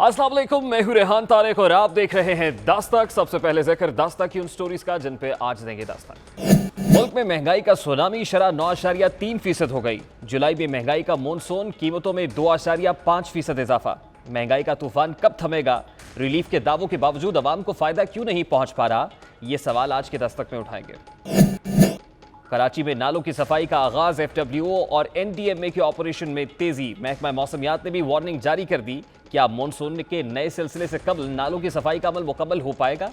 अस्सलाम वालेकुम, मैं हूं रेहान तारिक और आप देख रहे हैं दास्तक। सबसे पहले जिक्र दास्तक की उन स्टोरीज का जिन पे आज देंगे दास्तक। मुल्क में महंगाई का सुनामी, शरह 9.3% हो गई। जुलाई में महंगाई का मॉनसून, कीमतों में 2.5% इजाफा। महंगाई का तूफान कब थमेगा? रिलीफ के दावों के बावजूद अवाम को फायदा क्यों नहीं पहुंच पा रहा? ये सवाल आज के दस्तक में उठाएंगे। कराची में नालों की सफाई का आगाज, एफडब्ल्यूओ और एनडीएमए के ऑपरेशन में तेजी। महकमा मौसमियात ने भी वार्निंग जारी कर दी। क्या मॉनसून के नए सिलसिले से कबल नालों की सफाई का अमल मुकम्मल हो पाएगा?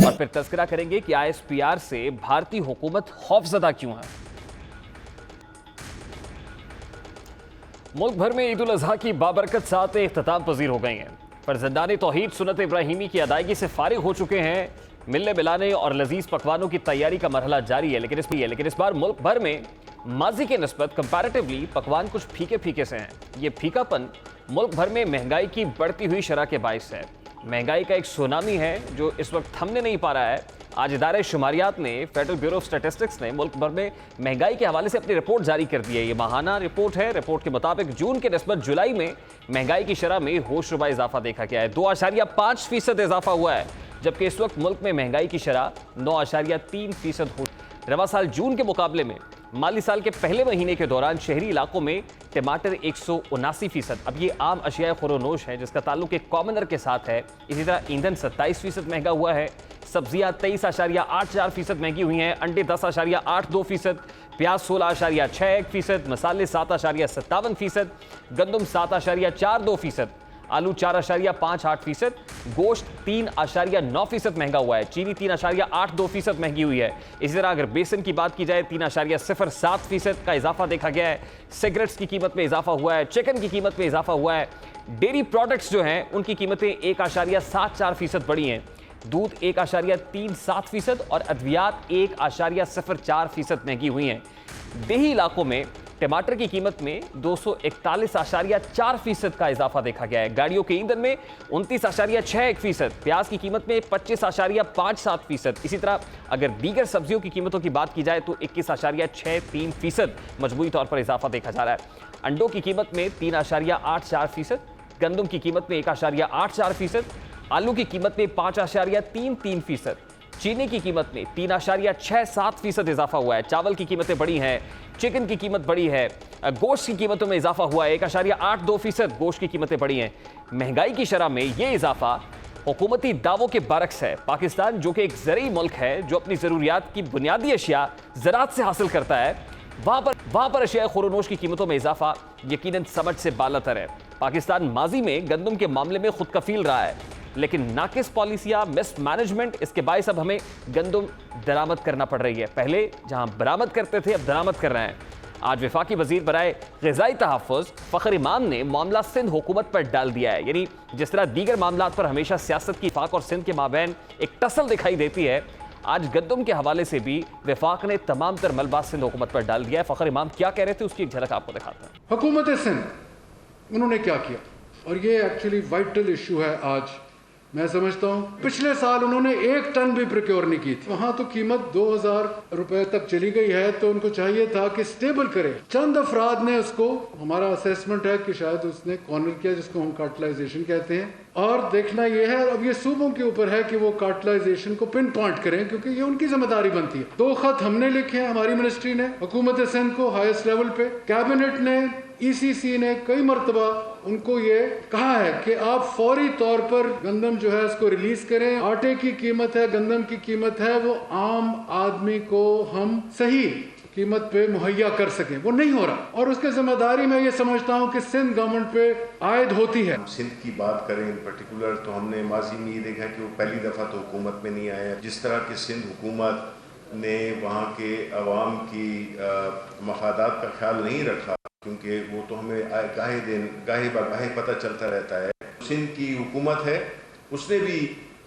और फिर तस्करा करेंगे कि आईएसपीआर से भारतीय हुकूमत खौफजदा क्यों है। मुल्क भर में ईद उल अजहा की बाबरकत सातें इख्तिताम पजीर हो गई हैं। फर्जंदान तौहीद सुन्नत इब्राहिमी की अदायगी से फारिग हो चुके हैं। मिलने मिलाने और लजीज पकवानों की तैयारी का मरहला जारी है, लेकिन इस बार मुल्क भर में माजी के निस्बत कंपैरेटिवली पकवान कुछ फीके फीके से हैं। ये फीकापन मुल्क भर में महंगाई की बढ़ती हुई शरह के बायस है। महंगाई का एक सुनामी है जो इस वक्त थमने नहीं पा रहा है। आज इदारे शुमारियात ने, फेडरल ब्यूरो ऑफ स्टैटिस्टिक्स ने मुल्क भर में महंगाई के हवाले से अपनी रिपोर्ट जारी कर दी है। ये माहाना रिपोर्ट है। रिपोर्ट के मुताबिक जून के निस्बत जुलाई में महंगाई की शरह में होशरुबा इजाफा देखा गया है। 2.5% इजाफा हुआ है, जबकि इस वक्त मुल्क में महंगाई की शरह 9.3% हो। रवा साल जून के मुकाबले में माली साल के पहले महीने के दौरान शहरी इलाकों में टमाटर 179%। अब ये आम अशिया खुरोनोश है जिसका ताल्लुक एक कॉमनर के साथ है। इसी तरह ईंधन 27% महंगा हुआ है। सब्जियां 23.84% महंगी हुई हैं। अंडे 10.82%, प्याज 16.61%, मसाले 7.57%, गंदम 7.42%, आलू 4.58%, गोश्त 3.9% महंगा हुआ है। चीनी 3.82% महंगी हुई है। इसी तरह अगर बेसन की बात की जाए 3.07% का इजाफा देखा गया है। सिगरेट्स की कीमत में इजाफा हुआ है। चिकन की कीमत में इजाफा हुआ है। डेयरी प्रोडक्ट्स जो हैं उनकी कीमतें 1.74% बढ़ी हैं। दूध 1.37% और अद्वियात 1.04% महंगी हुई हैं। देही इलाकों में टमाटर की कीमत में 241.4% का इजाफा देखा गया है। गाड़ियों के ईंधन में 29.61%, प्याज की कीमत में 25.57%। इसी तरह अगर दीगर सब्जियों की कीमतों की बात की जाए तो 21.63% मजबूरी तौर पर इजाफा देखा जा रहा है। अंडों की कीमत में 3.84%, गंदम की कीमत में 1.84%, आलू की कीमत में 5.33%, चीनी की कीमत में 3.67% इजाफा हुआ है। चावल की कीमतें बढ़ी हैं। चिकन की कीमत बढ़ी है। गोश्त की कीमतों में इजाफा हुआ है। 1.82% गोश्त की कीमतें बढ़ी हैं। महंगाई की शरह में यह इजाफा हुकूमती दावों के बरक्स है। पाकिस्तान जो कि एक ज़रूरी मुल्क है जो अपनी ज़रूरियात की बुनियादी अशिया ज़राअत से हासिल करता है, वहाँ पर अशिया खुरोनोश की कीमतों में इजाफा यकीनन समझ से बालातर है। पाकिस्तान माजी में गंदम के मामले में खुद कफील रहा है, लेकिन नाकिस पॉलिसियां, मिस मैनेजमेंट, इसके बायस अब हमें गंदम दरामद करना पड़ रही है। पहले जहां बरामद करते थे अब दरामद कर रहे हैं। आज वफाकी वजीर बराए ग़िज़ाई तहफ़्फ़ुज़ फ़खर इमाम ने मामला सिंध हुकूमत पर डाल दिया है। यानी जिस तरह दीगर मामलात पर हमेशा सियासत की वफाक और सिंध के माबैन एक टसल दिखाई देती है, आज गंदम के हवाले से भी वफाक ने तमाम तर मलबा सिंध हुकूमत पर डाल दिया है। फ़खर इमाम क्या कह रहे थे उसकी एक झलक आपको दिखाते हैं। हुकूमत सिंध उन्होंने क्या किया, और ये एक्चुअली वाइटल इशू है। आज मैं समझता हूँ पिछले साल उन्होंने 1 टन भी प्रोक्योर नहीं की थी। वहां तो कीमत 2000 रुपए तक चली गई है, तो उनको चाहिए था कि स्टेबल करे। चंद अफराद ने उसको, हमारा असेसमेंट है कि शायद उसने कॉर्नर किया, जिसको हम कार्टलाइजेशन कहते हैं। और देखना यह है, अब ये सूबों के ऊपर है कि वो कार्टलाइजेशन को पिन पॉइंट करें, क्योंकि ये उनकी जिम्मेदारी बनती है। 2 खत हमने लिखे हैं, हमारी मिनिस्ट्री ने हुकूमत सिंध को हाईएस्ट लेवल पे। कैबिनेट ने, ईसीसी ने कई मरतबा उनको ये कहा है कि आप फौरी तौर पर गंदम जो है उसको रिलीज करें। आटे की कीमत है, गंदम की कीमत है, वो आम आदमी को हम सही कीमत पे मुहैया कर सकें, वो नहीं हो रहा। और उसके जिम्मेदारी मैं ये समझता हूँ कि सिंध गवर्नमेंट पे आयद होती है। सिंध की बात करें इन पर्टिकुलर, तो हमने माजी में ये देखा कि वो पहली दफ़ा तो हुकूमत में नहीं आया। जिस तरह की सिंध हुकूमत ने वहाँ के अवाम की मफादात का ख्याल नहीं रखा, क्योंकि वो तो हमें गाहे पता चलता रहता है। सिंध की हुकूमत है, उसने भी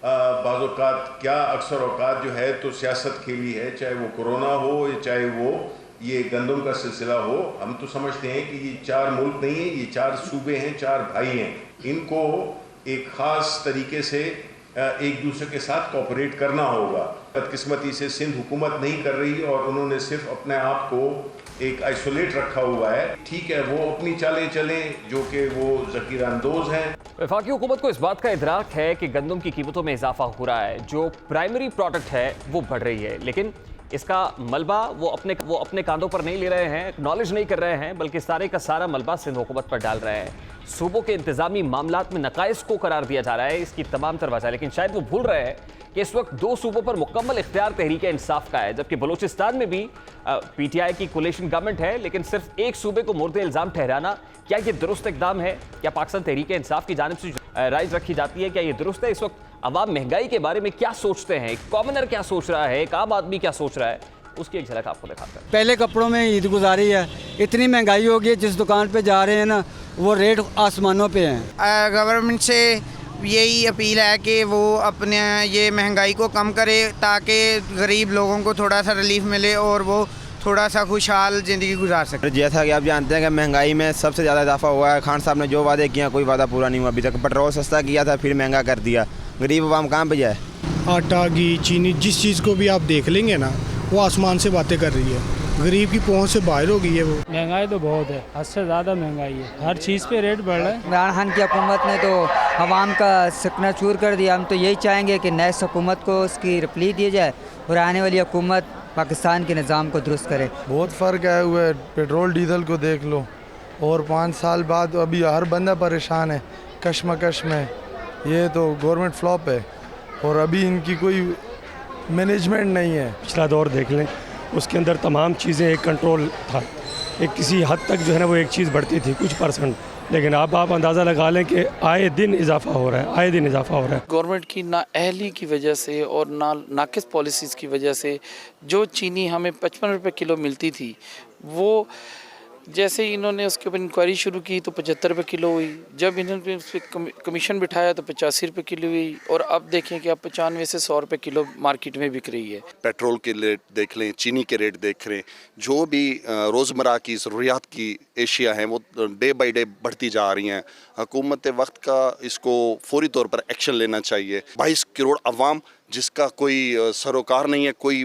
बाज़ औक़ात क्या अक्सर औक़ात जो है तो सियासत खेली है, चाहे वो कोरोना हो या चाहे वो ये गंदम का सिलसिला हो। हम तो समझते हैं कि ये 4 मुल्क नहीं है, ये 4 सूबे हैं, 4 भाई हैं। इनको एक ख़ास तरीके से एक दूसरे के साथ कोऑपरेट करना होगा। बदकिस्मती से सिंध हुकूमत नहीं कर रही और उन्होंने सिर्फ अपने आप को एक आइसोलेट रखा हुआ है। ठीक है, वो अपनी चालें चलें जो कि वो ज़कीरा अंदोज हैं। वफाकी हुकूमत को इस बात का इदराक है कि गंदम की कीमतों में इजाफा हो रहा है, जो प्राइमरी प्रोडक्ट है वो बढ़ रही है, लेकिन इसका मलबा वो अपने कांधों पर नहीं ले रहे हैं, एक्नॉलेज नहीं कर रहे हैं, बल्कि सारे का सारा मलबा सिंध हुकूमत पर डाल रहे हैं। सूबों के इंतजामी मामलात में नकाइस को करार दिया जा रहा है, इसकी तमाम तर वजह, लेकिन शायद वो भूल रहे हैं कि इस वक्त 2 सूबों पर मुकम्मल इख्तियार तहरीक इंसाफ का है, जबकि बलूचिस्तान में भी पीटीआई की कोलिशन गवर्नमेंट है, लेकिन सिर्फ एक सूबे को मुर्दे इल्जाम ठहराना, क्या ये दुरुस्त इकदाम है? क्या पाकिस्तान तहरीक इंसाफ की जानिब से राइज रखी जाती है, क्या ये दुरुस्त है? इस वक्त अवाम महंगाई के बारे में क्या सोचते हैं, कॉमनर क्या सोच रहा है, एक आम आदमी क्या सोच रहा है, उसकी एक झलक आपको दिखाते हैं। पहले कपड़ों में ईद गुजारी है, इतनी महंगाई हो गई, जिस दुकान पे जा रहे हैं ना वो रेट आसमानों पे हैं। गवर्नमेंट से यही अपील है कि वो अपने ये महंगाई को कम करे ताकि गरीब लोगों को थोड़ा सा रिलीफ मिले और वो थोड़ा सा खुशहाल ज़िंदगी गुजार सके। जैसा कि आप जानते हैं कि महंगाई में सबसे ज़्यादा इजाफा हुआ है। खान साहब ने जो वादे किया कोई वादा पूरा नहीं हुआ अभी तक। पेट्रोल सस्ता किया था फिर महंगा कर दिया, गरीब अवाम कहाँ पे जाए? आटा, घी, चीनी, जिस चीज़ को भी आप देख लेंगे ना वो आसमान से बातें कर रही है, गरीब की पहुंच से बाहर हो गई है। वो महंगाई तो बहुत है, हद से ज़्यादा महंगाई है, हर चीज़ पे रेट बढ़ रहा है। इमरान खान की हुकूमत ने तो आवाम का सकना चूर कर दिया। हम तो यही चाहेंगे कि नेक्स्ट हुकूमत को उसकी रिप्ली दी जाए और आने वाली हुकूमत पाकिस्तान के निज़ाम को दुरुस्त करे। बहुत फ़र्क आया हुआ है, पेट्रोल डीजल को देख लो, और 5 साल बाद अभी हर बंदा परेशान है, कशमकश में। ये तो गवर्नमेंट फ्लॉप है और अभी इनकी कोई मैनेजमेंट नहीं है। पिछला दौर देख लें, उसके अंदर तमाम चीज़ें एक कंट्रोल था, एक किसी हद तक जो है ना वो एक चीज़ बढ़ती थी कुछ %, लेकिन अब आप अंदाज़ा लगा लें कि आए दिन इजाफा हो रहा है, आए दिन इजाफा हो रहा है। गवर्नमेंट की नाअहली की वजह से और नाकिस पॉलिसीज़ की वजह से जो चीनी हमें 55 रुपये किलो मिलती थी, वो जैसे ही इन्होंने उसके ऊपर इंक्वायरी शुरू की तो 75 रुपये किलो हुई। जब इन्होंने उस पर कमीशन बिठाया तो 85 रुपये किलो हुई, और अब देखें कि अब 95 से 100 रुपये किलो मार्केट में बिक रही है। पेट्रोल के रेट देख लें, चीनी के रेट देख लें, जो भी रोज़मर्रा की ज़रूरियात की एशिया हैं वो डे बाई डे बढ़ती जा रही हैं। हुकूमत वक्त का इसको फौरी तौर पर एक्शन लेना चाहिए। 22 करोड़ अवाम जिसका कोई सरोकार नहीं है, कोई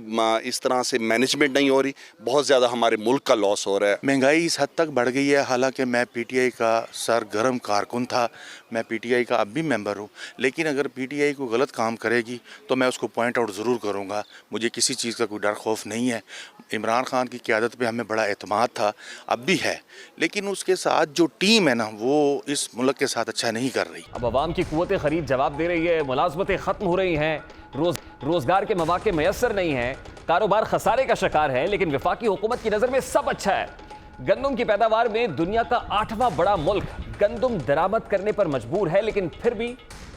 इस तरह से मैनेजमेंट नहीं हो रही, बहुत ज़्यादा हमारे मुल्क का लॉस हो रहा है। महंगाई इस हद तक बढ़ गई है, हालांकि मैं पीटीआई का सरगर्म कारकुन था, मैं पीटीआई का अब भी मेंबर हूँ, लेकिन अगर पीटीआई को गलत काम करेगी तो मैं उसको पॉइंट आउट ज़रूर करूँगा। मुझे किसी चीज़ का कोई डर खौफ नहीं है। इमरान खान की क़यादत पे हमें बड़ा एतमाद था, अब भी है, लेकिन उसके साथ जो टीम है ना वो इस मुल्क के साथ अच्छा नहीं कर रही। अब अवाम की कुव्वत खरीद जवाब दे रही है, मुलाजमतें ख़त्म हो रही हैं, रोजगार के मौके मैसर नहीं हैं, कारोबार खसारे का शिकार है, लेकिन वफाकी हुकूमत की नज़र में सब अच्छा है। गंदम की पैदावार में दुनिया का 8वां बड़ा मुल्क गंदम दरामद करने पर मजबूर है, लेकिन फिर भी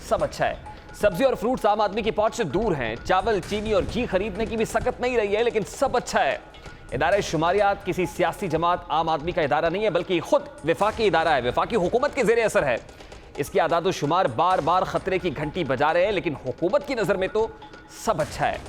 सब अच्छा है। सब्जी और फ्रूट्स आम आदमी की पहुंच से दूर हैं, चावल, चीनी और घी खरीदने की भी सकत नहीं रही है, लेकिन सब अच्छा है। इदारे शुमारियात किसी सियासी जमात आम आदमी का इदारा नहीं है, बल्कि खुद वफाकी इदारा है, वफाकी हुकूमत के ज़ेरे असर है। इसकी आदाद शुमार बार बार खतरे की घंटी बजा रहे हैं, लेकिन हुकूमत की नज़र में तो सब अच्छा है।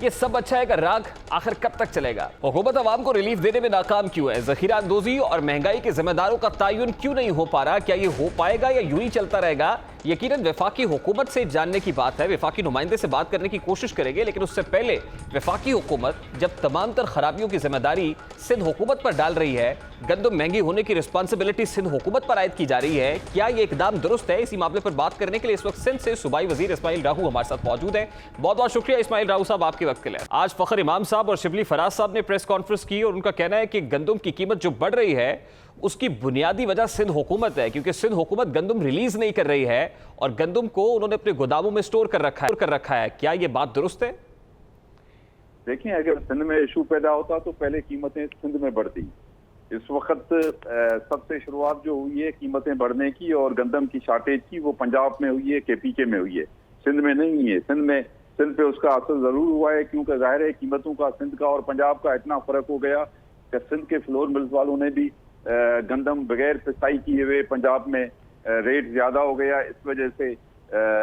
ये सब अच्छा है का राग आखिर कब तक चलेगा? हुकूमत अवाम को रिलीफ देने में नाकाम क्यों है? ज़ख़ीरा अंदोज़ी और महंगाई के जिम्मेदारों का तयन क्यों नहीं हो पा रहा? क्या ये हो पाएगा या यूं ही चलता रहेगा? यकीनन वफाकी हुकूमत से जानने की बात है, वफाकी नुमाइंदे से बात करने की कोशिश करेंगे, लेकिन उससे पहले वफाकी हुकूमत जब तमाम तर खराबियों की जिम्मेदारी सिंध हुकूमत पर डाल रही है, गंदम महंगी होने की रिस्पॉन्सिबिलिटी सिंध हुकूमत पर आयद की जा रही है, क्या ये इकदाम दुरुस्त है? इसी मामले पर बात करने के लिए इस वक्त सिंध से सूबाई वजीर इस्माइल राहू हमारे साथ मौजूद है। बहुत बहुत शुक्रिया इस्माइल राहू साहब आपके वक्त के लिए। आज फखर इमाम साहब और शिबली फराज साहब ने प्रेस कॉन्फ्रेंस की और उनका कहना है कि गंदम की कीमत जो बढ़ रही है उसकी बुनियादी वजह सिंध हुकूमत है, क्योंकि सिंध हुकूमत गंदम रिलीज नहीं कर रही है और गंदम को उन्होंने अपने गोदामों में स्टोर कर रखा है। क्या ये बात दुरुस्त है? देखिए, अगर सिंध में इशू पैदा होता तो पहले कीमतें सिंध में बढ़ती। इस वक्त सबसे शुरुआत जो हुई है कीमतें बढ़ने की और गंदम की शार्टेज की, वो पंजाब में हुई है, केपीके में हुई है, सिंध में नहीं है। सिंध पे उसका असर जरूर हुआ है, क्योंकि जाहिर है कीमतों का सिंध का और पंजाब का इतना फर्क हो गया कि सिंध के फ्लोर मिल्स वालों ने भी गंदम बगैर पिसाई किए हुए पंजाब में रेट ज्यादा हो गया, इस वजह से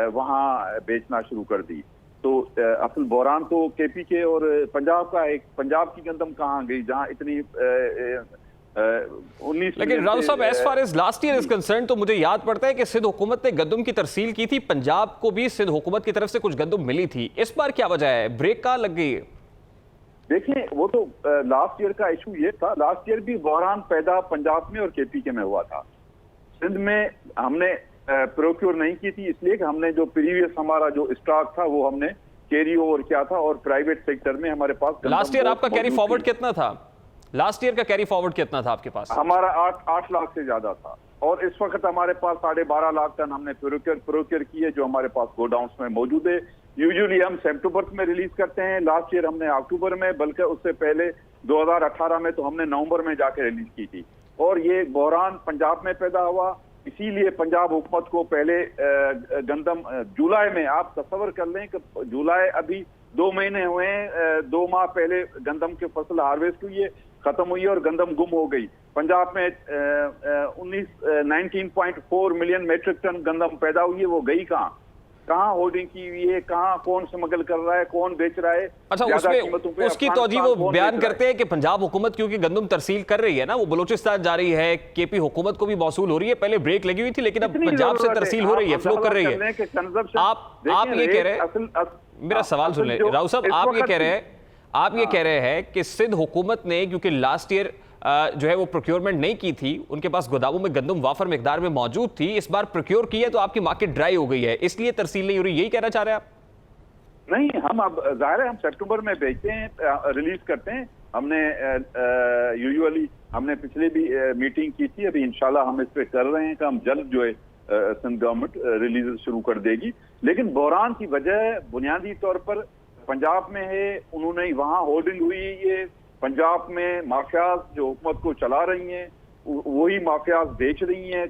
वहाँ बेचना शुरू कर दी। तो असल बहरान तो केपीके और पंजाब का है। पंजाब की गंदम कहाँ गई जहाँ इतनी लेकिन राव साहब, as far as last year is concern, तो मुझे याद पड़ता है कि सिंध हुकूमत ने गंदम की तरसील की थी, पंजाब को भी सिंध हुकूमत की तरफ से कुछ गंदम मिली थी। इस बार क्या वजह है, ब्रेक कहाँ लग गई है? देखिए, वो तो लास्ट ईयर का इशू ये था, लास्ट ईयर भी बहरान पैदा पंजाब में और केपीके में हुआ था। सिंध में हमने प्रोक्योर नहीं की थी, इसलिए कि हमने जो प्रीवियस हमारा जो स्टॉक था वो हमने कैरी ओवर किया था, और प्राइवेट सेक्टर में हमारे पास लास्ट ईयर आपका कैरी फॉरवर्ड कितना था? लास्ट ईयर का कैरी फॉरवर्ड कितना था आपके पास? हमारा 8 लाख से ज्यादा था, और इस वक्त हमारे पास 12.5 लाख टन हमने प्रोक्योर किए जो हमारे पास गोडाउन्स में मौजूद है। यूजुअली हम सितंबर में रिलीज करते हैं, लास्ट ईयर हमने अक्टूबर में, बल्कि उससे पहले 2018 में तो हमने नवंबर में जाके रिलीज की थी। और ये बहरान पंजाब में पैदा हुआ, इसीलिए पंजाब हुकूमत को पहले गंदम जुलाई में, आप तस्वर कर लें कि जुलाई अभी 2 महीने हुए हैं, 2 माह पहले गंदम की फसल हार्वेस्ट हुई है, खत्म हुई है और गंदम गुम हो गई। पंजाब में 19.4 मिलियन मेट्रिक टन गंदम पैदा हुई है, वो गई कहाँ होर्डिंग की हुई है, कहाँ कौन स्मगल कर रहा है, कौन बेच रहा है। अच्छा, उसकी तौजीह वो बयान करते हैं कि पंजाब हुकूमत क्योंकि गंदम तरसील कर रही है ना, वो बलूचिस्तान जा रही है, केपी हुकूमत को भी मौसूल हो रही है, पहले ब्रेक लगी हुई थी लेकिन अब पंजाब से तरसील हो रही है, फ्लो कर रही है। आप ये कह रहे हैं, मेरा सवाल सुन ले राव साहब, आप ये कह रहे हैं कि सिंध हुकूमत ने क्योंकि लास्ट ईयर जो है वो प्रोक्योरमेंट नहीं की थी, उनके पास गोदामों में गंदम वाफर मिकदार में मौजूद थी, इस बार प्रोक्योर की है तो आपकी मार्केट ड्राई हो गई है, इसलिए तरसील नहीं हो रही, यही कहना चाह रहे हैं आप? नहीं, हम अब जाहिर है हम सितंबर में बेचते हैं, रिलीज करते हैं। हमने यूजुअली हमने पिछले भी मीटिंग की थी, अभी इंशाल्लाह हम इस पे कर रहे हैं कि हम जल्द जो है सिंध गवर्नमेंट रिलीज शुरू कर देगी। लेकिन बहरान की वजह बुनियादी तौर पर पंजाब में है, उन्होंने वहाँ होल्डिंग हुई है, पंजाब में माफियाज जो हुकूमत को चला रही हैं वही माफियाज बेच रही हैं,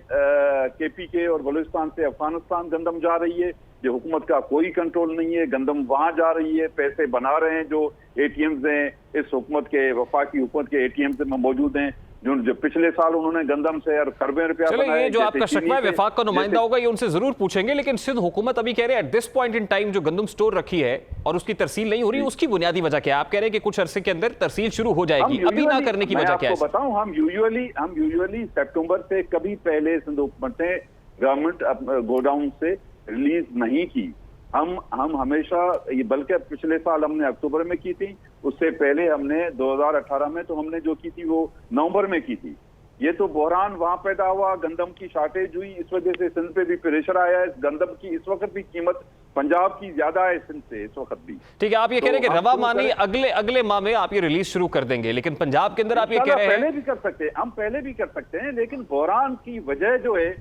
केपीके और बलूचिस्तान से अफगानिस्तान गंदम जा रही है, जो हुकूमत का कोई कंट्रोल नहीं है, गंदम वहां जा रही है, पैसे बना रहे हैं जो एटीएम्स हैं इस हुकूमत के, वफाकी हुकूमत के एटीएम्स में मौजूद हैं, जो पिछले साल उन्होंने गंदम से और खरबें रुपया बनाए। ये जो आपका शिकवा है वफाक का नुमाइंदा होगा, ये उनसे जरूर पूछेंगे, लेकिन सिंध हुकूमत अभी कह रहे हैं at this point in time जो गंदम स्टोर रखी है और उसकी तरसील नहीं हो रही, उसकी बुनियादी वजह क्या है? आप कह रहे हैं कि कुछ अरसे के अंदर तरसील शुरू हो जाएगी, अभी ना करने की वजह क्या है? बताऊं, हम यूजुअली सितंबर से कभी पहले सिंध हुकूमत ने गवर्नमेंट गोडाउन से रिलीज नहीं की। हम हमेशा, ये बल्कि पिछले साल हमने अक्टूबर में की थी, उससे पहले हमने 2018 में तो हमने जो की थी वो नवंबर में की थी। ये तो बहरान वहां पैदा हुआ, गंदम की शार्टेज हुई, इस वजह से सिंध पे भी प्रेशर आया है। गंदम की इस वक्त भी कीमत पंजाब की ज्यादा है सिंध से इस वक्त भी। ठीक है, आप ये कह रहे हैं कि रवा मानी अगले माह में आप ये रिलीज शुरू कर देंगे, लेकिन पंजाब के अंदर आप ये कह रहे हैं पहले भी कर सकते हैं, हम पहले भी कर सकते हैं, लेकिन बहरान की वजह जो है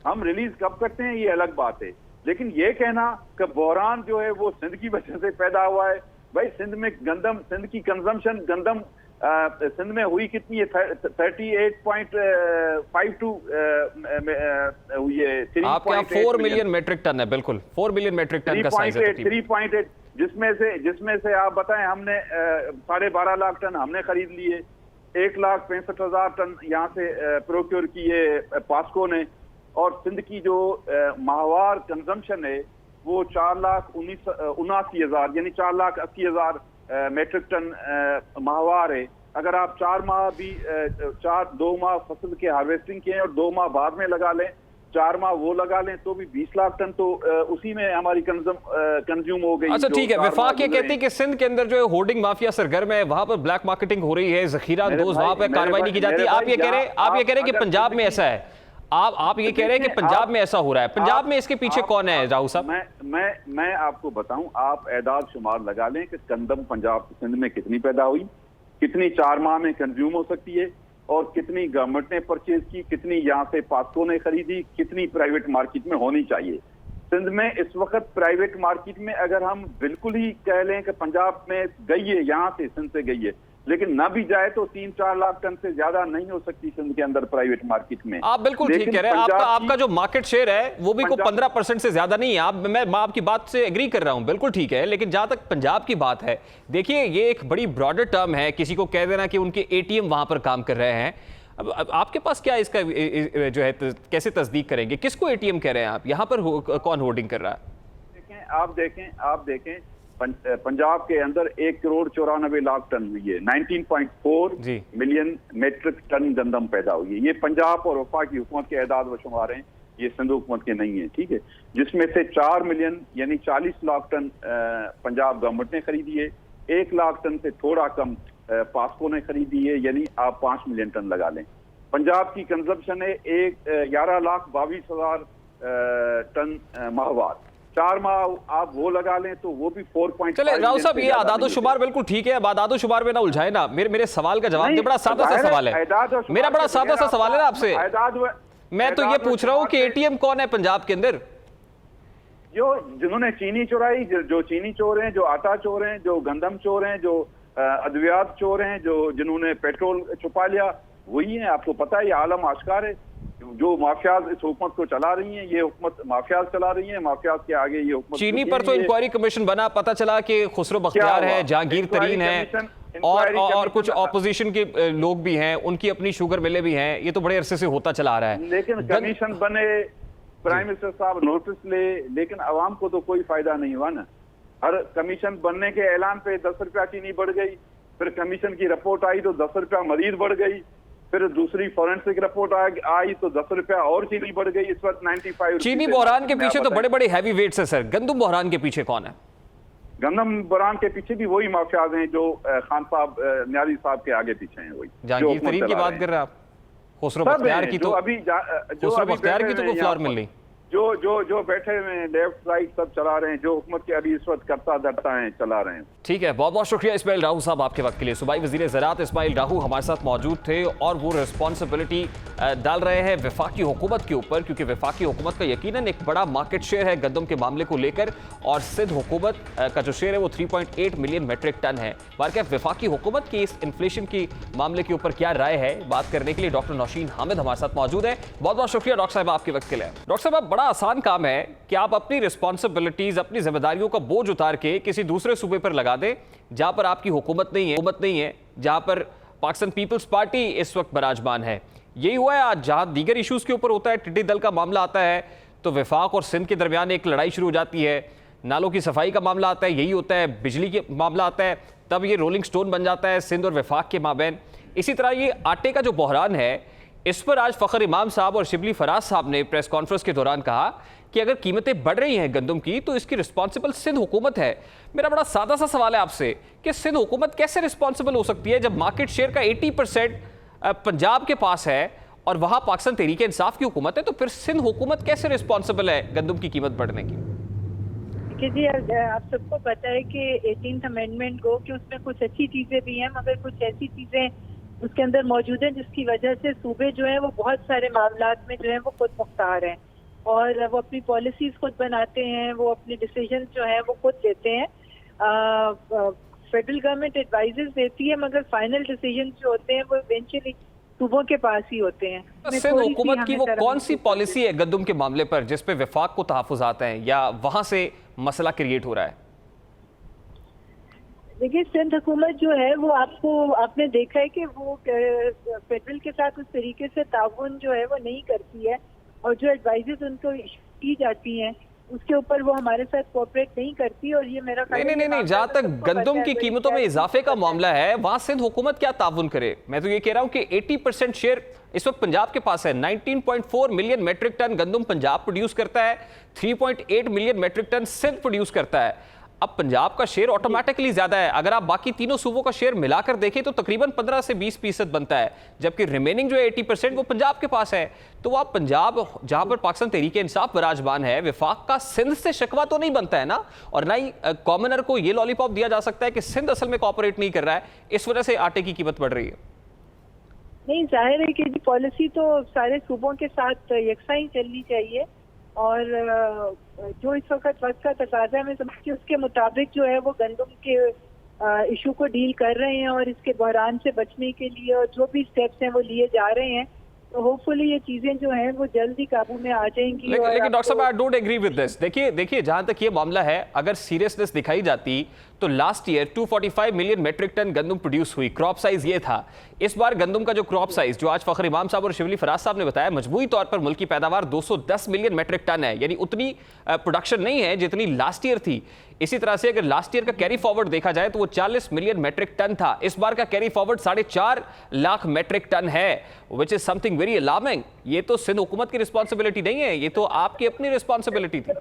हम रिलीज कब करते हैं ये अलग बात है। लेकिन ये कहना कि बहरान जो है वो सिंध की वजह से पैदा हुआ है, भाई सिंध में गंदम, सिंध की कंजम्पशन गंदम सिंध में हुई कितनी है? 38.52 हुई है। आपका 4 मिलियन मेट्रिक टन है, बिल्कुल 4 मिलियन मेट्रिक टन का साइज है। 3.8 जिसमें से आप बताएं हमने 12.5 लाख टन हमने खरीद लिए, 1,65,000 टन यहाँ से प्रोक्योर किए पास्को ने, और सिंध की जो माहवार कंजम्पशन है वो 4,79,000 यानी 4,80,000 मेट्रिक टन माहवार है। अगर आप 4 माह भी 2 माह फसल के हार्वेस्टिंग किए और 2 माह बाद में लगा लें, 4 माह वो लगा लें तो भी 20 लाख टन तो उसी में हमारी कंज्यूम हो गई। अच्छा ठीक है, वफाक ये कहती है कि सिंध के अंदर जो है होर्डिंग माफिया सरगर्म है, वहां पर ब्लैक मार्केटिंग हो रही है, जखीरा अंदोज वहां पर कार्रवाई नहीं की जाती। आप ये कह रहे हैं कि पंजाब में ऐसा है, आप ये कह रहे हैं कि पंजाब में ऐसा हो रहा है, पंजाब में इसके पीछे कौन है राहुल साहब? मैं आपको बताऊं, आप एदाद शुमार लगा लें कि गंदम पंजाब सिंध में कितनी पैदा हुई, कितनी 4 माह में कंज्यूम हो सकती है, और कितनी गवर्नमेंट ने परचेज की, कितनी यहाँ से पास्को ने खरीदी, कितनी प्राइवेट मार्केट में होनी चाहिए। सिंध में इस वक्त प्राइवेट मार्केट में अगर हम बिल्कुल ही कह लें कि पंजाब में गई है, यहाँ से सिंध से गई है, लेकिन ना भी जाए तो 3-4 लाख टन से ज्यादा नहीं हो सकती सिंध के अंदर प्राइवेट मार्केट में। आप बिल्कुल ठीक कह रहे हैं, आपका जो मार्केट शेयर है वो भी को 15% से ज्यादा नहीं है। मैं आपकी बात से एग्री कर रहा हूं, बिल्कुल ठीक है, लेकिन जहां तक पंजाब की बात है, देखिए ये एक बड़ी ब्रॉडर टर्म है, किसी को कह देना कि उनके एटीएम वहां पर काम कर रहे हैं। अब आपके पास क्या इसका जो है कैसे तस्दीक करेंगे, किसको एटीएम कह रहे हैं आप? यहाँ पर कौन होर्डिंग कर रहा है? आप देखें पंजाब के अंदर 1,94,00,000 टन हुई है। 19.4 मिलियन मेट्रिक टन गंदम पैदा हुई है। ये पंजाब और वफाकी हुकूमत के एदाद व शुमार हैं, ये सिंध हुकूमत के नहीं है, ठीक है। जिसमें से 4 मिलियन यानी 40 लाख टन पंजाब गवर्नमेंट ने खरीदी है, 1 लाख टन से थोड़ा कम पास्को ने खरीदी है, यानी आप 5 मिलियन टन लगा लें। पंजाब की कंजप्शन है 11,22,000 टन माहवार। 4 माह आप वो लगा लें तो वो भी 4.5। चले राव साहब, ये आदादो शुमार बिल्कुल ठीक है, अब आदादो शुमार में ना उलझाए ना। मेरे सवाल का जवाब दे, बड़ा सादा सा सवाल है मेरा, बड़ा सादा सा सवाल है ना आपसे। मैं तो ये पूछ रहा हूँ कि एटीएम कौन है पंजाब के अंदर? जिन्होंने चीनी चुराई, जो चीनी चोर हैं, जो आटा चोर हैं, जो गंदम चोर हैं, जो अद्वियात चोर हैं, जिन्होंने पेट्रोल छुपा लिया, वही है। आपको पता है, ये आलम आश्कार है। जो माफियाज इस हुकूमत को चला रही हैं, ये हुकूमत माफियाज चला रही हैं। माफियाज के आगे ये हुकूमत। चीनी पर तो इंक्वायरी कमीशन बना, पता चला कि खुसरो बख्तियार है, जहांगीर तरीन है और कुछ ऑपोजिशन के लोग भी हैं, उनकी अपनी शुगर मिलें भी हैं। ये तो बड़े अरसे से होता चला रहा है। लेकिन कमीशन बने, प्राइम मिनिस्टर साहब नोटिस ले, लेकिन आवाम को तो कोई फायदा नहीं हुआ ना। हर कमीशन बनने के ऐलान पे 10 रुपया चीनी बढ़ गई, फिर कमीशन की रिपोर्ट आई तो 10 रुपया मजीद बढ़ गई, फिर दूसरी फॉरेंसिक रिपोर्ट आई तो 10 रुपया और चीनी बढ़ गई। इस वक्त 95। चीनी बहरान के पीछे तो बड़े बड़े हैवी वेट्स है सर। गंदम बहरान के पीछे कौन है? गंदम बहरान के पीछे भी वही माफियाज हैं जो खान साहब न्यारी साहब के आगे पीछे हैं। वही जहांगीर तरीन की बात कर रहे हैं आप? खुसरो बख्तियार की तो अभी खुसरो बख्तियार की तो कोई फ्लोर मिल रही। जो बैठे हुए हैं, लेफ्ट राइट सब चला रहे हैं, जो हुकूमत के अभी इस वक्त करता धरता है चला रहे हैं। ठीक है, बहुत बहुत शुक्रिया इस्माइल राहू साहब आपके वक्त के लिए। सूबाई वज़ीर ज़राअत इस्माइल राहू हमारे साथ मौजूद थे और वो रिस्पॉन्सिबिलिटी डाल रहे हैं वफाकी हुकूमत के ऊपर, क्योंकि वफाकी हुकूमत का यकीनन एक बड़ा मार्केट शेयर है गंदम के मामले को लेकर, और सिंध हुकूमत का जो शेयर है वो 3.8 मिलियन मेट्रिक टन है। बारकैफ वफाकी हुकूमत की इस इन्फ्लेशन की मामले के ऊपर क्या राय है, बात करने के लिए डॉक्टर नौशीन हामिद हमारे साथ मौजूद है। बहुत बहुत शुक्रिया डॉक्टर साहब आपके वक्त के लिए। डॉक्टर साहब, बड़ा आसान काम है कि आप अपनी रिस्पॉन्सिबिलिटीज, अपनी जिम्मेदारियों का बोझ उतार के किसी दूसरे सूबे पर लगा दें जहां पर आपकी हुकूमत नहीं है, जहां पर पाकिस्तान पीपल्स पार्टी इस वक्त बराजमान है। यही हुआ है आज, जहां दीगर इश्यूज के ऊपर होता है, टिड्डी दल का मामला आता है तो वफाक और सिंध के दरमियान एक लड़ाई शुरू हो जाती है। नालों की सफाई का मामला आता है, यही होता है। बिजली के मामला आता है, तब ये रोलिंग स्टोन बन जाता है सिंध और वफाक के माबैन। इसी तरह ये आटे का जो बहरान है, इस पर आज फ़खर इमाम साहब और शिबली फराज साहब ने प्रेस कॉन्फ्रेंस के दौरान कहा कि अगर कीमतें बढ़ रही हैं गंदम की तो इसकी रिस्पॉन्सिबल सिंध हुकूमत है। मेरा बड़ा सादा सा सवाल है आपसे कि सिंध हुकूमत कैसे रिस्पॉन्सिबल हो सकती है जब मार्केट शेयर का 80% पंजाब के पास है और वहां पाकिस्तान तहरीक इंसाफ की हुकूमत है, तो फिर सिंध हुकूमत कैसे रिस्पॉन्सिबल है गंदम की कीमत बढ़ने की? जी, आप सबको पता है कि 18th अमेंडमेंट को कि उसमें कुछ अच्छी चीजें भी हैं, मगर कुछ ऐसी चीजें उसके अंदर मौजूद हैं जिसकी वजह से सूबे जो है वो बहुत सारे मामलात में जो है वो खुद मुख्तार हैं और वो अपनी पॉलिसीज खुद बनाते हैं, वो अपने डिसीजन जो है वो खुद लेते हैं। फेडरल गवर्नमेंट एडवाइजेस देती है, मगर फाइनल डिसीजन जो होते हैं वो इवेंचुअली सूबों के पास ही होते हैं। सिंध हुकूमत की वो कौन सी पॉलिसी है गंदम के मामले पर जिस पे वफाक को तहफ़्फ़ुज़ात हैं या वहां से मसला क्रिएट हो रहा है? देखिए, सिंध हुकूमत जो है वो आपने देखा है कि वो फेडरल के साथ उस तरीके से ताउन जो है वो नहीं करती है और जो एडवाइजेस उनको की जाती हैं उसके ऊपर वो हमारे साथ कोऑपरेट नहीं करती। और ये मेरा नहीं, जहां तक गंदम की कीमतों में इजाफे का मामला है वहां सिंध हुकूमत क्या ताउन करे? मैं तो ये कह रहा हूं कि 80% शेयर इस वक्त पंजाब के पास है। 19.4 मिलियन मेट्रिक टन गंदम पंजाब प्रोड्यूस करता है, 3.8 million metric ton Sindh produce करता है। अब पंजाब का शेयर ऑटोमेटिकली ज्यादा है। अगर आप बाकी तीनों सूबों का शेयर मिलाकर देखें तो तकरीबन 15 से 20% बनता है, जबकि रिमेनिंग जो है 80% वो पंजाब के पास है। तो आप पंजाब जहां पर पाकिस्तान तहरीक इंसाफ बराजमान है, वफाक का सिंध से शिकवा तो नहीं बनता है ना, और ना ही कॉमनर को ये लॉलीपॉप दिया जा सकता है कि सिंध असल में कोऑपरेट नहीं कर रहा है, इस वजह से आटे की कीमत बढ़ रही है। नहीं, जाहिर है कि पॉलिसी तो सारे सूबों के साथ यकसा ही चलनी चाहिए और जो इस वक्त का तकाजा मैं समझती हूँ उसके मुताबिक जो है वो गंदम के इशू को डील कर रहे हैं और इसके बहरान से बचने के लिए और जो भी स्टेप्स हैं वो लिए जा रहे हैं। तो होपफुली ये चीजें जो हैं वो जल्द ही काबू में आ जाएंगी। लेकिन डॉक्टर साहब, I don't agree with this. देखिए जहां तक ये मामला है, अगर सीरियसनेस दिखाई जाती तो last year 245 million metric ton गंदम प्रोड्यूस हुई, क्रॉप साइज ये था। इस बार गंदम का जो क्रॉप साइज जो आज फ़खर इमाम साहब और शिबली फराज साहब ने बताया, मजमूई तौर पर मुल्क की पैदावार 210 मिलियन मेट्रिक टन है, यानी उतनी प्रोडक्शन नहीं है जितनी लास्ट ईयर थी। इसी तरह से अगर लास्ट ईयर का कैरी फॉरवर्ड देखा जाए तो वो 40 मिलियन मेट्रिक टन था। इस बार का carry forward 4.5 lakh metric ton है, which is something very alarming. ये तो सिंध हुकूमत की रिस्पॉन्सिबिलिटी नहीं है, ये तो आपकी अपनी रिस्पॉन्सिबिलिटी थी।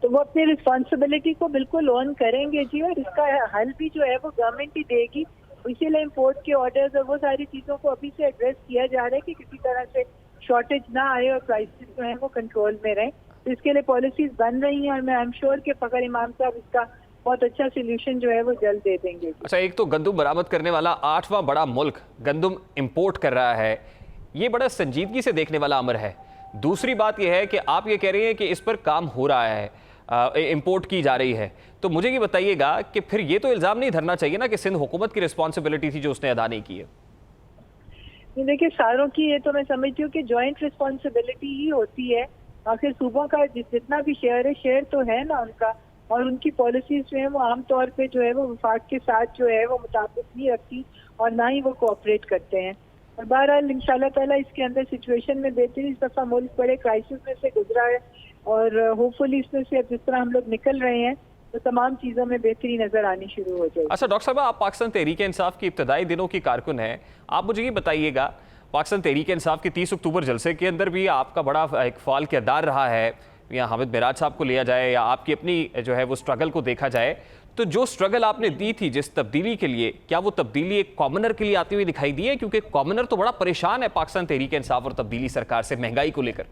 तो वो अपनी रिस्पॉन्सिबिलिटी को बिल्कुल ऑन करेंगे जी, और इसका हल भी जो है वो गवर्नमेंट ही देगी। इसीलिए इम्पोर्ट के ऑर्डर्स और वो सारी चीज़ों को अभी से एड्रेस किया जा रहा है कि किसी तरह से शॉर्टेज ना आए और प्राइसेस जो है वो कंट्रोल में रहें। तो इसके लिए पॉलिसीज बन रही हैं और मैं आई एम श्योर कि फ़खर इमाम साहब इसका बहुत अच्छा सोल्यूशन जो है वो जल्द दे देंगे। अच्छा, एक तो गंदम बरामद करने वाला 8वां बड़ा मुल्क गंदम इंपोर्ट कर रहा है, ये बड़ा संजीदगी से देखने वाला अमर है। दूसरी बात यह है कि आप ये कह रहे हैं कि इस पर काम हो रहा है, इंपोर्ट की जा रही है, तो मुझे ये बताइएगा कि फिर ये तो इल्ज़ाम नहीं धरना चाहिए ना कि सिंध हुकूमत की रिस्पॉन्सिबिलिटी थी जो उसने अदा नहीं की है। देखिए, सारों की ये तो मैं समझती हूँ कि जॉइंट रिस्पॉन्सिबिलिटी ही होती है। आखिर सूबों का जितना भी शेयर है, शेयर तो है ना उनका, और उनकी पॉलिसीज जो है वो आमतौर पे जो है वो वफाक के साथ जो है वो मुताबिक नहीं रखती और ना ही वो कोऑपरेट करते हैं। और बहरहाल इंशाल्लाह ताला इसके अंदर सिचुएशन में बेहतरी, इस दफ़ा मुल्क बड़े क्राइसिस में से गुजरा है और होपफुली इसमें से अब जिस तरह हम लोग निकल रहे हैं तो तमाम चीज़ों में बेहतरी नजर आनी शुरू हो जाएगी। अच्छा डॉक्टर साहब, आप पाकिस्तान तहरीक इंसाफ की इब्तदाई दिनों की कारकुन हैं, आप मुझे ये बताइएगा, पाकिस्तान तहरीक इंसाफ के 30 अक्टूबर जलसे के अंदर भी आपका बड़ा एक फाल किरदार रहा है, या हामिद मिराज साहब को लिया जाए या आपकी अपनी जो है वो स्ट्रगल को देखा जाए, तो जो स्ट्रगल आपने दी थी जिस तब्दीली के लिए, क्या वो तब्दीली एक कॉमनर के लिए आती हुई दिखाई दी है? क्योंकि कॉमनर तो बड़ा परेशान है पाकिस्तान तहरीक इंसाफ और तब्दीली सरकार से महंगाई को लेकर।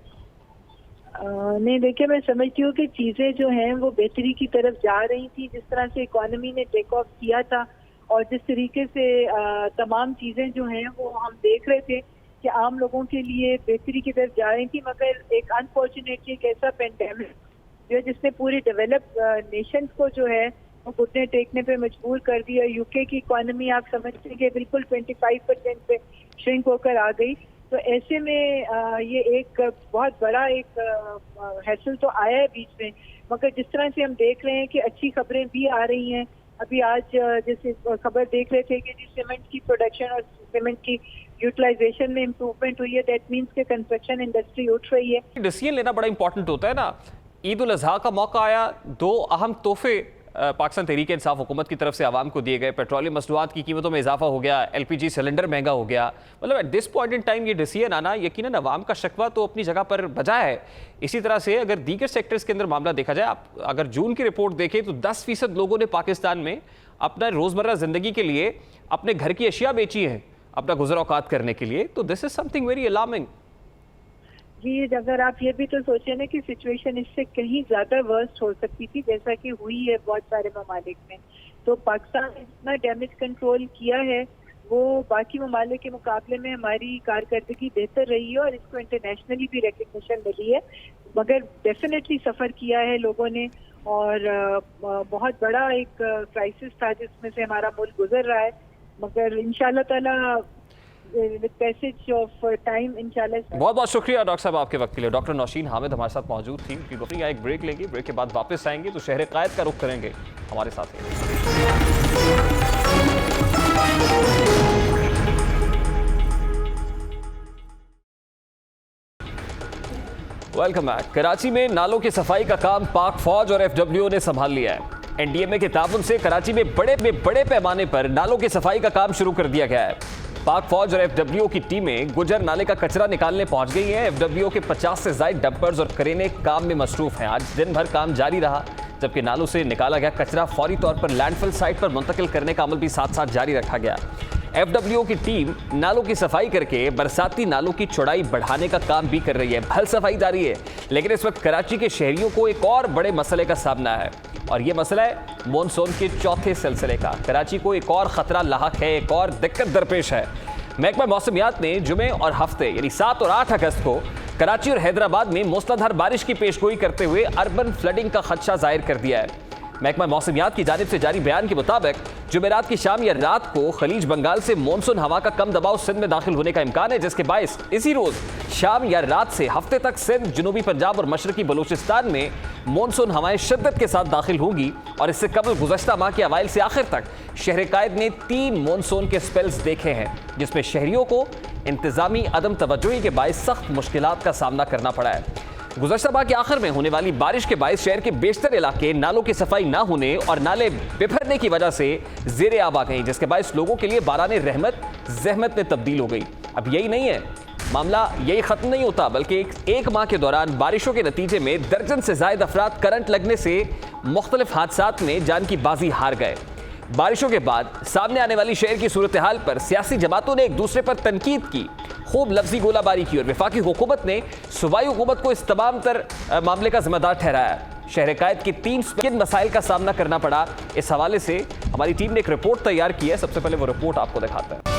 नहीं, देखिए, मैं समझती हूँ कि चीज़ें जो हैं वो बेहतरी की तरफ जा रही थी। जिस तरह से इकोनॉमी ने टेक ऑफ किया था और जिस तरीके से तमाम चीज़ें जो हैं वो हम देख रहे थे कि आम लोगों के लिए बेहतरी की तरफ जा रही थी, मगर एक अनफॉर्चुनेटली एक ऐसा पेंडेमिक जो जिसने पूरी डेवलप नेशंस को जो है वो घुटने टेकने पे मजबूर कर दिया। यूके की इकोनॉमी आप समझते हैं कि बिल्कुल 25% पे श्रिंक होकर आ गई। तो ऐसे में ये एक बहुत बड़ा एक हैसल तो आया है बीच में, मगर जिस तरह से हम देख रहे हैं कि अच्छी खबरें भी आ रही हैं। अभी आज जैसे खबर देख रहे थे कि जी सीमेंट की प्रोडक्शन और सीमेंट की यूटिलाइजेशन में इम्प्रूवमेंट हुई है, दैट मीन्स के कंस्ट्रक्शन इंडस्ट्री उठ रही है। डिसीजन लेना बड़ा इंपॉर्टेंट होता है ना। ईद उल अजहा का मौका आया, 2 अहम तोहफे पाकिस्तान तहरीक इंसाफ हुकूमत की तरफ से आवाम को दिए गए। पेट्रोलियम मसनूआत की कीमतों में इजाफा हो गया, LPG सिलेंडर महंगा हो गया। मतलब at this point in time ये डिसीजन आना यकीनन अवाम का शकवा तो अपनी जगह पर बजा है। इसी तरह से अगर दीगर सेक्टर्स के अंदर मामला देखा जाए, आप अगर जून की रिपोर्ट देखें तो 10% लोगों ने पाकिस्तान में अपना रोज़मर्रा ज़िंदगी के लिए अपने घर की अशिया बेची है अपना गुज़र औकात करने के लिए। तो this is something very alarming. जी, अगर आप ये भी तो सोचें ना कि सिचुएशन इससे कहीं ज़्यादा वर्स्ट हो सकती थी, जैसा कि हुई है बहुत सारे ममालिक में। तो पाकिस्तान ने जितना डैमेज कंट्रोल किया है वो बाकी ममालिक के मुकाबले में हमारी कारकर्दगी बेहतर रही है और इसको इंटरनेशनली भी रिकग्निशन मिली है। मगर डेफिनेटली सफ़र किया है लोगों ने और बहुत बड़ा एक क्राइसिस था जिसमें से हमारा मुल्क गुजर रहा है, मगर इंशाल्लाह ताला पैसेज ऑफ टाइम इंशाल्लाह। बहुत बहुत शुक्रिया डॉक्टर साहब आपके वक्त के लिए। डॉक्टर नौशीन हामिद हमारे साथ मौजूद थी। उनकी गुफ्तगू एक ब्रेक लेंगे, ब्रेक के बाद वापस आएंगे तो शहर कायद का रुख करेंगे। हमारे साथ वेलकम बैक। कराची में नालों की सफाई का काम पाक फौज और FWO ने संभाल लिया है। NDMA के ताउन से कराची में बड़े पैमाने पर नालों की सफाई का काम शुरू कर दिया गया है। पाक फौज और FWO की टीमें गुजर नाले का कचरा निकालने पहुंच गई हैं। FWO के 50 से ज्यादा डंपर्स और क्रेनें काम में मसरूफ हैं। आज दिन भर काम जारी रहा, जबकि नालों से निकाला गया कचरा फौरी तौर पर लैंडफिल साइट पर मुंतकिल करने का अमल भी साथ साथ जारी रखा गया। FWO की टीम नालों की सफाई करके बरसाती नालों की चौड़ाई बढ़ाने का काम भी कर रही है। भल सफाई जारी है, लेकिन इस वक्त कराची के शहरियों को एक और बड़े मसले का सामना है और ये मसला है मॉनसून के चौथे सिलसिले का। कराची को एक और खतरा लाहक है, एक और दिक्कत दरपेश है। महकमा मौसमियात ने जुमे और हफ्ते यानी 7 और 8 अगस्त को कराची और हैदराबाद में मूसलाधार बारिश की पेशगोई करते हुए अर्बन फ्लडिंग का खदशा जाहिर कर दिया है। महकमा मौसमियात की जानिब से जारी बयान के मुताबिक जुमेरात की शाम या रात को खलीज बंगाल से मानसून हवा का कम दबाव सिंध में दाखिल होने का इम्कान है, जिसके बायस इसी रोज शाम या रात से हफ्ते तक सिंध, जनूबी पंजाब और मशरकी बलूचिस्तान में मानसून हवाएं शिद्दत के साथ दाखिल होंगी। और इससे कबल गुज़श्ता माह के अवाइल से आखिर तक शहर कायद ने 3 मानसून के स्पेल्स देखे हैं, जिसमें शहरियों को इंतजामी अदम तवज्जुही के बायस सख्त मुश्किलात का सामना करना पड़ा है। गुज़श्ता माह के आखिर में होने वाली बारिश के बायस शहर के बेशतर इलाके नालों की सफाई ना होने और नाले बिफरने की वजह से ज़ेरे आब आ गए, जिसके बायस लोगों के लिए बाराने रहमत ज़हमत में तब्दील हो गई। अब यही नहीं है, मामला यही ख़त्म नहीं होता, बल्कि एक माह के दौरान बारिशों के नतीजे में दर्जन से ज़ायद अफराद करंट लगने से मुख्तलिफ हादसात में जान की बाजी हार गए। बारिशों के बाद सामने आने वाली शहर की सूरत हाल पर सियासी जमातों ने एक दूसरे पर तनकीद की, खूब लफ्जी गोलाबारी की और वफाकी हुकूमत ने सूबाई हुकूमत को इस तमाम तर मामले का जिम्मेदार ठहराया। शहर कायद के 3 किन मसाइल का सामना करना पड़ा, इस हवाले से हमारी टीम ने एक रिपोर्ट तैयार की है। सबसे पहले वो रिपोर्ट आपको दिखाता है।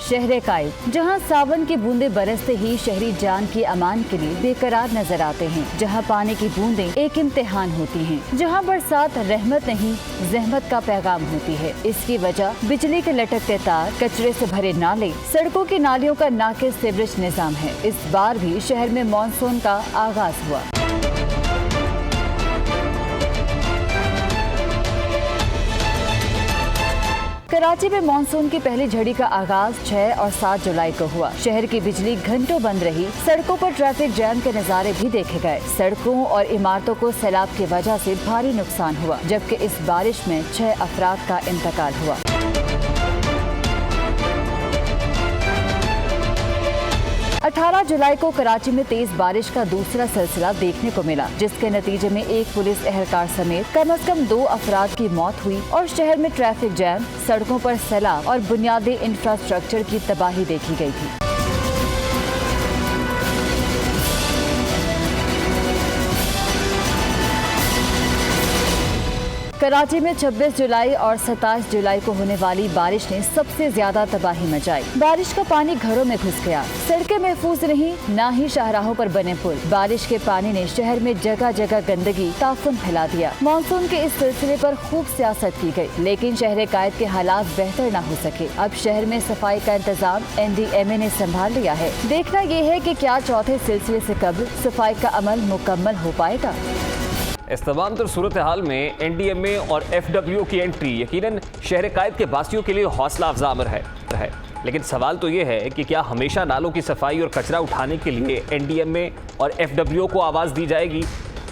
शहर कायद, जहां सावन की बूंदें बरसते ही शहरी जान की अमान के लिए बेकरार नजर आते हैं, जहां पानी की बूंदें एक इम्तिहान होती हैं, जहां बरसात रहमत नहीं ज़हमत का पैगाम होती है। इसकी वजह बिजली के लटकते तार, कचरे से भरे नाले, सड़कों की नालियों का नाकिस सीवरेज निजाम है। इस बार भी शहर में मानसून का आगाज हुआ। कराची में मानसून की पहली झड़ी का आगाज 6 और 7 जुलाई को हुआ। शहर की बिजली घंटों बंद रही, सड़कों पर ट्रैफिक जैम के नजारे भी देखे गए। सड़कों और इमारतों को सैलाब की वजह से भारी नुकसान हुआ, जबकि इस बारिश में 6 अफराद का इंतकाल हुआ। 18 जुलाई को कराची में तेज बारिश का दूसरा सिलसिला देखने को मिला, जिसके नतीजे में एक पुलिस एहलकार समेत कम से कम 2 अफराद की मौत हुई और शहर में ट्रैफिक जैम, सड़कों पर सैलाब और बुनियादी इंफ्रास्ट्रक्चर की तबाही देखी गई थी। कराची में 26 जुलाई और 27 जुलाई को होने वाली बारिश ने सबसे ज्यादा तबाही मचाई। बारिश का पानी घरों में घुस गया, सड़कें महफूज नहीं, ना ही शाहराहों पर बने पुल। बारिश के पानी ने शहर में जगह जगह गंदगी, ताफुन फैला दिया। मानसून के इस सिलसिले पर खूब सियासत की गई, लेकिन शहर कायद के हालात बेहतर न हो सके। अब शहर में सफाई का इंतजाम NDMA ने संभाल लिया है। देखना ये है कि क्या चौथे सिलसिले से कब्ल सफाई का अमल मुकम्मल हो पाएगा। इस तमाम तर सूरत हाल में NDMA और FWO की एंट्री यकीनन शहर कायद के बासियों के लिए हौसला अफजा अमर है। लेकिन सवाल तो ये है कि क्या हमेशा नालों की सफाई और कचरा उठाने के लिए NDMA और FWO को आवाज़ दी जाएगी?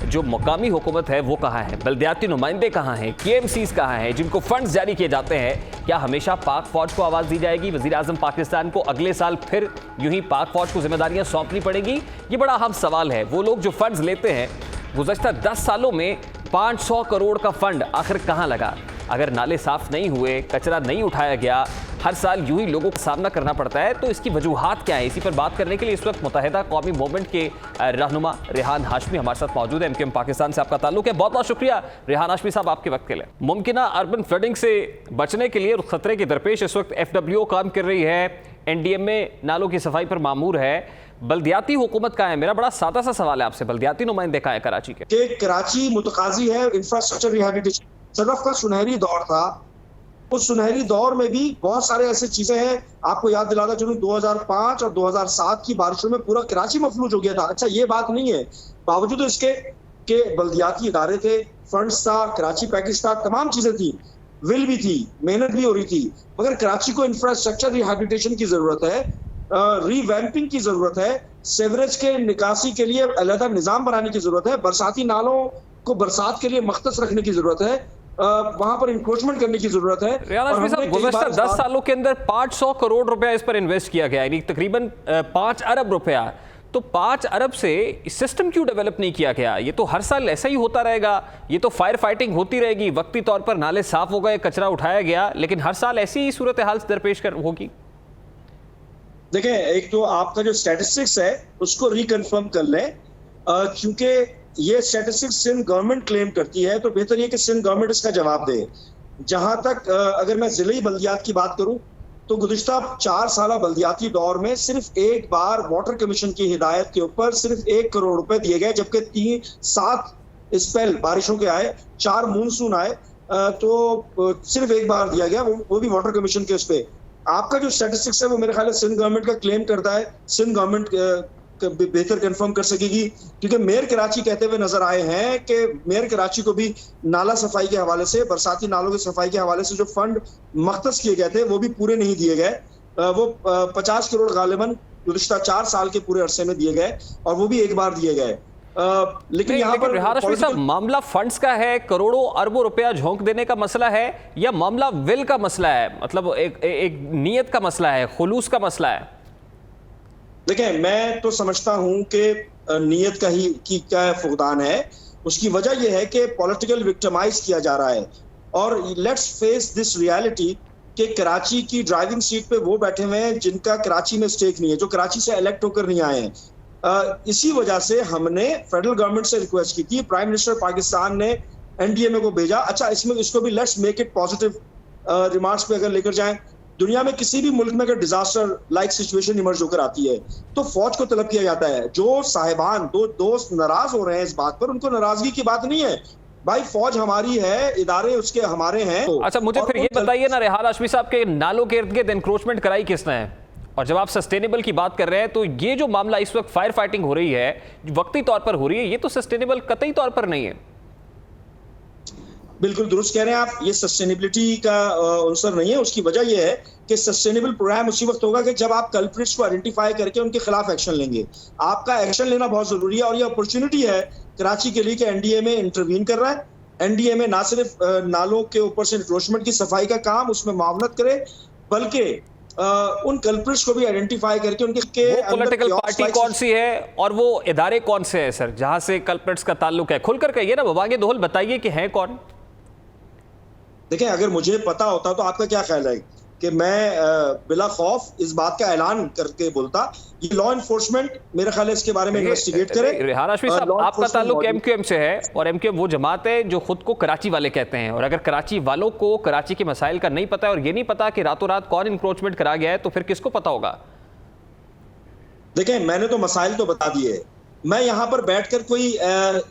जो मुकामी हुकूमत है वो कहाँ है? बल्दियाती नुमाइंदे कहाँ हैं? KMCs कहाँ हैं जिनको फंड्स जारी किए जाते हैं? क्या हमेशा पाक फौज को आवाज़ दी जाएगी? वज़ीर आज़म पाकिस्तान को अगले साल फिर यूं ही पाक फौज को जिम्मेदारियाँ सौंपनी पड़ेगी? ये बड़ा अहम सवाल है। वो लोग जो फंड्स लेते हैं, गुज़श्ता 10 सालों में 500 करोड़ का फंड आखिर कहाँ लगा? अगर नाले साफ नहीं हुए, कचरा नहीं उठाया गया, हर साल यूं ही लोगों का सामना करना पड़ता है, तो इसकी वजूहात क्या है? इसी पर बात करने के लिए इस वक्त मुत्तहिदा कौमी मूवमेंट के रहनुमा रेहान हाशमी हमारे साथ मौजूद है। MQM पाकिस्तान से आपका ताल्लुक है। बहुत बहुत शुक्रिया रेहान हाशमी साहब आपके वक्त के लिए। मुमकिना अर्बन फ्लडिंग से बचने के लिए खतरे के दरपेश इस वक्त FWO काम कर रही है, NDMA नालों की सफाई पर मामूर है, बल्दियाती हुकूमत का है। मेरा बड़ा सादा सा सवाल है आपसे, बल्दियाती नुमाइंदे का है कराची के? कराची मुतकाजी है इंफ्रास्ट्रक्चर रिहैबिलिटेशन। सदफ का सुनहरी दौर था, उस सुनहरी दौर में भी बहुत सारे ऐसे चीजें हैं। आपको याद दिलाता चलूं 2005 और 2007 की बारिशों में पूरा कराची मफलूज हो गया था। अच्छा, ये बात नहीं है, बावजूद इसके के बल्दियाती इदारे थे, फंड्स था, कराची पैकेज था, तमाम चीजें थी, विल भी थी, मेहनत भी हो रही थी, मगर कराची को इंफ्रास्ट्रक्चर रिहैबिलिटेशन की जरूरत है, रीवैम्पिंग की जरूरत है, सेवरेज के निकासी के लिए अलग निजाम बनाने की जरूरत है, बरसाती नालों को बरसात के लिए मख्तस रखने की जरूरत है, वहां पर इंक्रोचमेंट करने की जरूरत है। गुज़श्ता 10 सालों के अंदर 500 करोड़ रुपया इस पर इन्वेस्ट किया गया, यानी तकरीबन 5 अरब रुपया। तो 5 अरब से सिस्टम क्यों डेवलप नहीं किया गया? ये तो हर साल ऐसा ही होता रहेगा, ये तो फायर फाइटिंग होती रहेगी। वक्ती तौर पर नाले साफ हो गए, कचरा उठाया गया, लेकिन हर साल ऐसी ही सूरत हाल दरपेश होगी। देखें, एक तो आपका जो स्टैटिस्टिक्स है उसको रिकन्फर्म कर लें, क्योंकि ये स्टैटिस्टिक्स सिंध गवर्नमेंट क्लेम करती है, तो बेहतर ये कि सिंध गवर्नमेंट इसका जवाब दे। जहां तक अगर मैं जिले बल्दियात की बात करूं, तो गुज़िश्ता 4 साल बल्दियाती दौर में सिर्फ एक बार वाटर कमीशन की हिदायत के ऊपर सिर्फ 1 करोड़ रुपए दिए गए, जबकि 7 स्पेल बारिशों के आए, 4 मानसून आए, तो सिर्फ एक बार दिया गया, वो भी वाटर कमीशन के उस पर। आपका जो स्टैटिस्टिक्स है वो मेरे ख्याल से सिंध गवर्नमेंट का क्लेम करता है। सिंध गवर्नमेंट बेहतर कंफर्म कर सकेगी, क्योंकि मेयर कराची कहते हुए नजर आए हैं कि मेयर कराची को भी नाला सफाई के हवाले से, बरसाती नालों की सफाई के हवाले से जो फंड मख्तस किए गए थे वो भी पूरे नहीं दिए गए। वो 50 करोड़ गालिबन गुज़िश्ता 4 साल के पूरे अरसे में दिए गए और वो भी एक बार दिए गए। लेकिन यहाँ पर रेहान हाशमी साहब, मामला फंड्स का है, करोड़ों अरबों रुपया झोंक देने का मसला है, या मामला विल का मसला है, मतलब एक नीयत का मसला है, खुलूस का मसला है? देखें, मैं तो समझता हूं कि नीयत का फुकदान है। उसकी वजह यह है कि पॉलिटिकल विक्टिमाइज किया जा रहा है। और लेट्स फेस दिस रियलिटी कि कराची की ड्राइविंग सीट पे वो बैठे हुए हैं जिनका कराची में स्टेक नहीं है, जो कराची से इलेक्ट होकर नहीं आए हैं। इसी वजह से हमने फेडरल गवर्नमेंट से रिक्वेस्ट की थी, प्राइम मिनिस्टर पाकिस्तान ने एनडीएमए को भेजा। अच्छा, इसको भी let's make it positive remarks पे अगर लेकर जाएं, दुनिया में किसी भी मुल्क में अगर डिजास्टर लाइक सिचुएशन इमर्ज होकर आती है तो फौज को तलब किया जाता है। जो साहिबान दो दोस्त नाराज हो रहे हैं इस बात पर, उनको नाराजगी की बात नहीं है भाई, फौज हमारी है, इदारे उसके हमारे हैं। अच्छा, मुझे फिर ये बताइए ना रेहान हाशमी साहब के नालों के इर्द गिर्द एनक्रोचमेंट कराई किसने है? और जब आप सस्टेनेबल की बात कर रहे हैं तो ये जो मामला इस वक्त फायर फाइटिंग हो रही है, वक्ती तौर पर हो रही है, ये तो सस्टेनेबल कतई तौर पर नहीं है। बिल्कुल दुरुस्त कह रहे हैं आप, ये सस्टेनेबिलिटी का अंसर नहीं है। उसकी वजह यह है कि सस्टेनेबल प्रोग्राम उसी वक्त होगा कि जब आप कल्प्रिट्स को आइडेंटिफाई करके उनके खिलाफ एक्शन लेंगे। आपका एक्शन लेना बहुत जरूरी है और ये अपॉर्चुनिटी है कराची के लिए कि एनडीएमए इंटरवीन कर रहा है। एनडीएमए ना सिर्फ नालों के ऊपर से इंक्रोचमेंट की सफाई का काम उसमें मावनत करे, बल्कि उन कल्प्रिट्स को भी आइडेंटिफाई करके उनके पॉलिटिकल पार्टी कौन सी है और वो इदारे कौन से हैं सर, जहां से कल्प्रिट्स का ताल्लुक है? खुलकर कहिए ना, बवागे दोहल बताइए कि हैं कौन। देखें, अगर मुझे पता होता तो आपका क्या ख्याल है कि मैं बिला खौफ इस बात का ऐलान करके बोलता? ये लॉ एनफोर्समेंट मेरे ख्याल है इसके बारे में इन्वेस्टिगेट करे। रेहान हाशमी साहब, आपका ताल्लुक एमक्यूएम से है और एमक्यूएम वो जमात है जो खुद को कराची वाले कहते हैं, और अगर कराची वालों को कराची के मसाइल का नहीं पता है और ये नहीं पता कि रातों रात कौन इंक्रोचमेंट करा गया है, तो फिर किसको पता होगा? देखें, मैंने तो मसाइल तो बता दिए। मैं यहाँ पर बैठकर कोई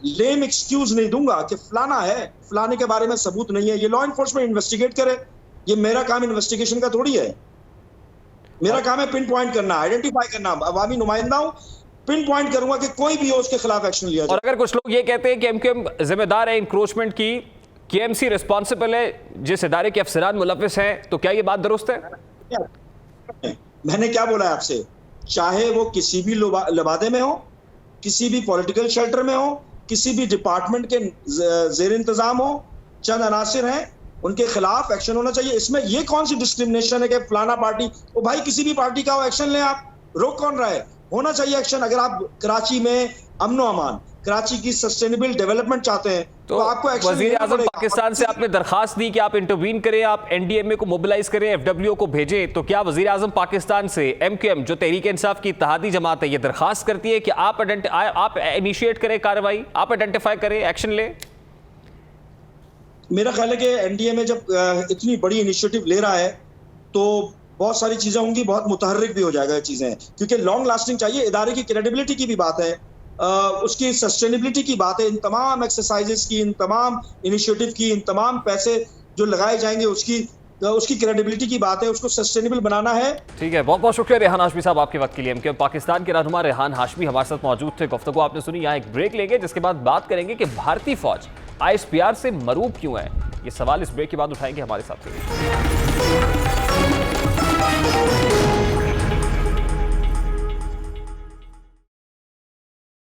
लेम एक्सक्यूज नहीं दूंगा कि फलाना है, फलाने के बारे में सबूत नहीं है। ये लॉ एनफोर्समेंट इन्वेस्टिगेट करे, ये मेरा काम इन्वेस्टिगेशन का थोड़ी है। मेरा काम है पिन पॉइंट करना, आइडेंटिफाई करना। अवामी नुमाइंदा हूं, पिन पॉइंट करूंगा कि कोई भी हो उसके खिलाफ एक्शन लिया जाए। और अगर कुछ लोग ये कहते हैं कि एमक्यूएम जिम्मेदार है इंक्रोचमेंट की, केएमसी रिस्पॉन्सिबल है, जिस इदारे के अफसरान मुलव्विस हैं, तो क्या ये बात दुरुस्त है? मैंने क्या बोला है आपसे? चाहे वो किसी भी लबादे में हो, किसी भी पॉलिटिकल शेल्टर में हो, किसी भी डिपार्टमेंट के जेर इंतजाम हो, चंद अनासिर हैं, उनके खिलाफ एक्शन होना चाहिए। इसमें ये कौन सी डिस्क्रिमिनेशन है कि फलाना पार्टी, ओ भाई किसी भी पार्टी का हो, एक्शन लें आप, रोक कौन रहा है? होना चाहिए एक्शन। अगर आप कराची में अमनो अमान, कराची की सस्टेनेबल डेवलपमेंट चाहते हैं तो आपको एक्शन वजीर आजम पाकिस्तान से आपने दरखास्त दी कि आप इंटरवीन करें, आप एनडीएमए को मोबिलाइज करें, एफडब्ल्यू को भेजें, तो क्या वजीर आजम पाकिस्तान से एमक्यूएम जो तहरीक इंसाफ की इत्तेहादी जमात है ये दरखास्त करती है कि आप इनिशिएट करें कार्रवाई, आप आइडेंटिफाई करें, एक्शन लें? मेरा ख्याल है कि एनडीएमए जब इतनी बड़ी इनिशिएटिव ले रहा है तो बहुत सारी चीजें होंगी, बहुत मुतहर्रिक भी हो जाएगा चीजें, क्योंकि लॉन्ग लास्टिंग चाहिए। इदारे की क्रेडिबिलिटी की भी बात है, उसकी सस्टेनेबिलिटी की बात है। इन तमाम एक्सरसाइजेस की, इन तमाम इनिशिएटिव की, इन तमाम पैसे जो लगाए जाएंगे उसकी क्रेडिबिलिटी की बात है, उसको सस्टेनेबल बनाना है। ठीक है, बहुत बहुत शुक्रिया रेहान हाशमी साहब आपके वक्त के लिए। एमक्यूएम पाकिस्तान के रहनुमा रेहान हाशमी हमारे साथ मौजूद थे। गुफ्तगू आपने सुनी। यहाँ एक ब्रेक लेंगे, जिसके बाद बात करेंगे कि भारतीय फौज ISPR से मरूब क्यों है। ये सवाल इस ब्रेक के बाद उठाएंगे। हमारे साथ